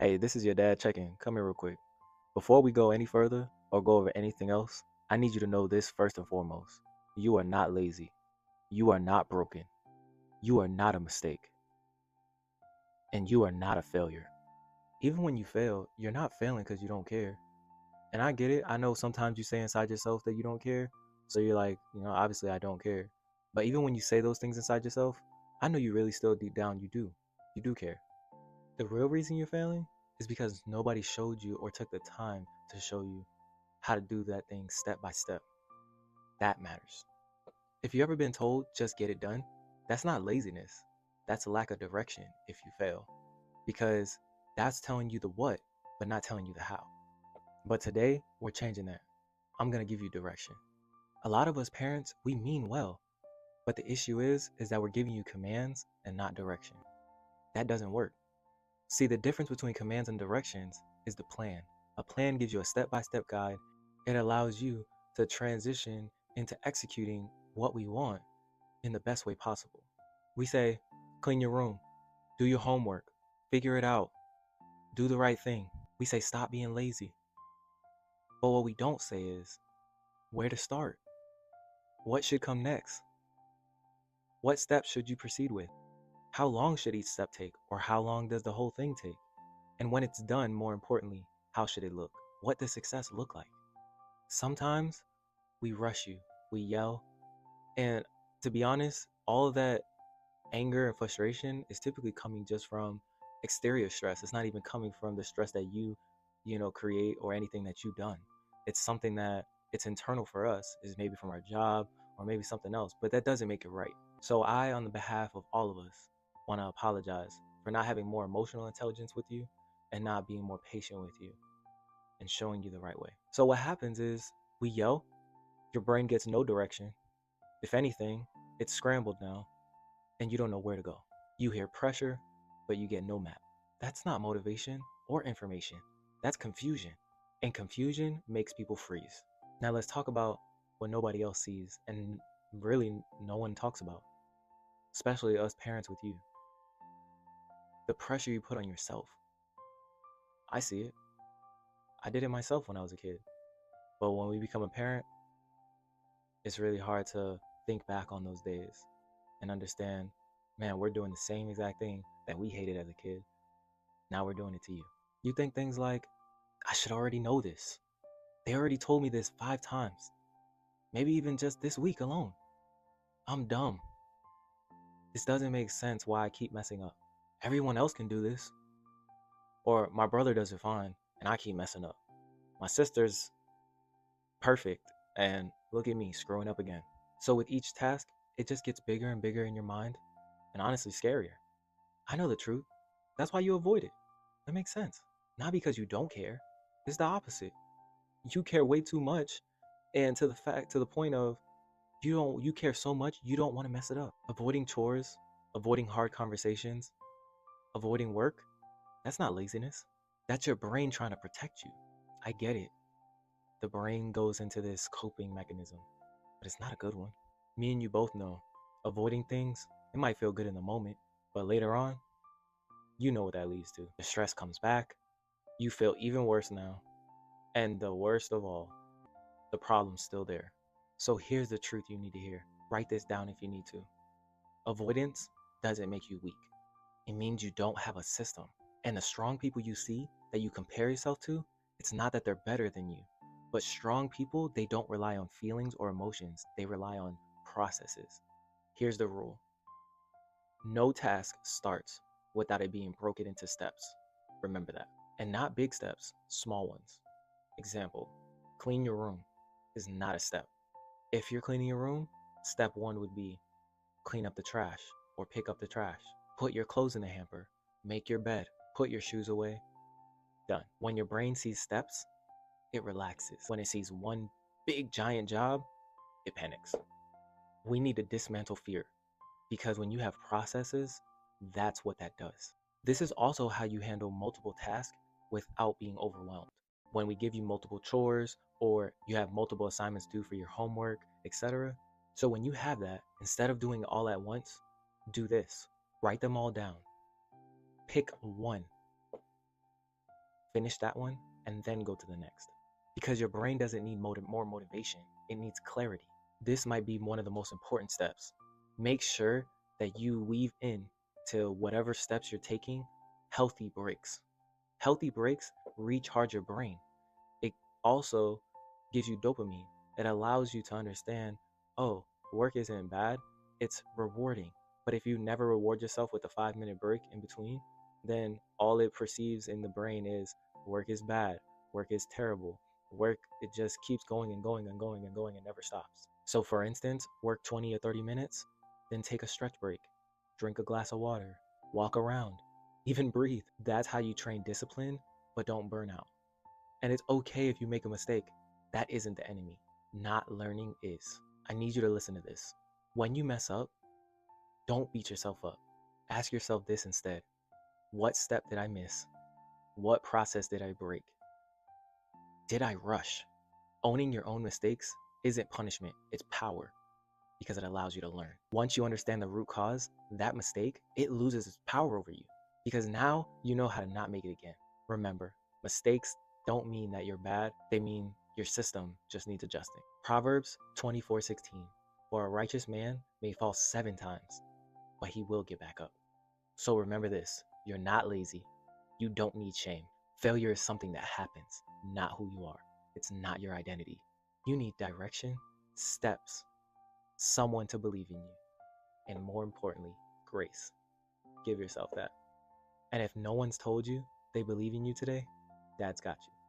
Hey, this is your dad checking. Come here real quick. Before we go any further or go over anything else, I need you to know this first and foremost. You are not lazy. You are not broken. You are not a mistake. And you are not a failure. Even when you fail, you're not failing because you don't care. And I get it. I know sometimes you say inside yourself that you don't care. So you're like, obviously I don't care. But even when you say those things inside yourself, I know you really still deep down you do. You do care. The real reason you're failing is because nobody showed you or took the time to show you how to do that thing step by step. That matters. If you ever been told just get it done, that's not laziness. That's a lack of direction if you fail. Because that's telling you the what, but not telling you the how. But today, we're changing that. I'm going to give you direction. A lot of us parents, we mean well, but the issue is that we're giving you commands and not direction. That doesn't work. See, the difference between commands and directions is the plan. A plan gives you a step-by-step guide. It allows you to transition into executing what we want in the best way possible. We say, clean your room, do your homework, figure it out, do the right thing. We say, stop being lazy. But what we don't say is, where to start? What should come next? What steps should you proceed with? How long should each step take? Or how long does the whole thing take? And when it's done, more importantly, how should it look? What does success look like? Sometimes we rush you, we yell, and to be honest, all of that anger and frustration is typically coming just from exterior stress. It's not even coming from the stress that you create or anything that you've done. It's something that it's internal for us, is maybe from our job or maybe something else, but that doesn't make it right. So I, on the behalf of all of us, want to apologize for not having more emotional intelligence with you and not being more patient with you and showing you the right way. So what happens is we yell, your brain gets no direction. If anything, it's scrambled now and you don't know where to go. You hear pressure, but you get no map. That's not motivation or information. That's confusion. And confusion makes people freeze. Now let's talk about what nobody else sees and really no one talks about, especially us parents with you. The pressure you put on yourself. I see it. I did it myself when I was a kid. But when we become a parent, it's really hard to think back on those days and understand, man, we're doing the same exact thing that we hated as a kid. Now we're doing it to you. You think things like, I should already know this. They already told me this 5 times. Maybe even just this week alone. I'm dumb. This doesn't make sense why I keep messing up. Everyone else can do this. Or my brother does it fine and I keep messing up. My sister's perfect and look at me screwing up again. So with each task, it just gets bigger and bigger in your mind and honestly scarier. I know the truth. That's why you avoid it. That makes sense. Not because you don't care. It's the opposite. You care way too much, and to the point of you care so much you don't want to mess it up. Avoiding chores, avoiding hard conversations, avoiding work, that's not laziness. That's your brain trying to protect you. I get it. The brain goes into this coping mechanism, but it's not a good one. Me and you both know, avoiding things, it might feel good in the moment, but later on, you know what that leads to. The stress comes back, you feel even worse now, and the worst of all, the problem's still there. So here's the truth you need to hear. Write this down if you need to. Avoidance doesn't make you weak. It means you don't have a system. And the strong people you see that you compare yourself to, it's not that they're better than you. But strong people, they don't rely on feelings or emotions. They rely on processes. Here's the rule. No task starts without it being broken into steps. Remember that. And not big steps, small ones. Example, clean your room is not a step. If you're cleaning your room, step 1 would be clean up the trash or pick up the trash. Put your clothes in the hamper, make your bed, put your shoes away. Done. When your brain sees steps, it relaxes. When it sees one big giant job, it panics. We need to dismantle fear because when you have processes, that's what that does. This is also how you handle multiple tasks without being overwhelmed. When we give you multiple chores or you have multiple assignments due for your homework, etc. So when you have that, instead of doing it all at once, do this. Write them all down. Pick one. Finish that one and then go to the next. Because your brain doesn't need more motivation, it needs clarity. This might be one of the most important steps. Make sure that you weave in to whatever steps you're taking healthy breaks. Healthy breaks recharge your brain. It also gives you dopamine. It allows you to understand, oh, work isn't bad, it's rewarding. But if you never reward yourself with a 5-minute break in between, then all it perceives in the brain is work is bad, work is terrible, work, it just keeps going and going and going and going and never stops. So for instance, work 20 or 30 minutes, then take a stretch break, drink a glass of water, walk around, even breathe. That's how you train discipline, but don't burn out. And it's okay if you make a mistake. That isn't the enemy. Not learning is. I need you to listen to this. When you mess up, don't beat yourself up. Ask yourself this instead. What step did I miss? What process did I break? Did I rush? Owning your own mistakes isn't punishment, it's power, because it allows you to learn. Once you understand the root cause, that mistake, it loses its power over you, because now you know how to not make it again. Remember, mistakes don't mean that you're bad, they mean your system just needs adjusting. Proverbs 24:16. For a righteous man may fall 7 times, but he will get back up. So remember this, you're not lazy. You don't need shame. Failure is something that happens, not who you are. It's not your identity. You need direction, steps, someone to believe in you, and more importantly, grace. Give yourself that. And if no one's told you they believe in you today, Dad's got you.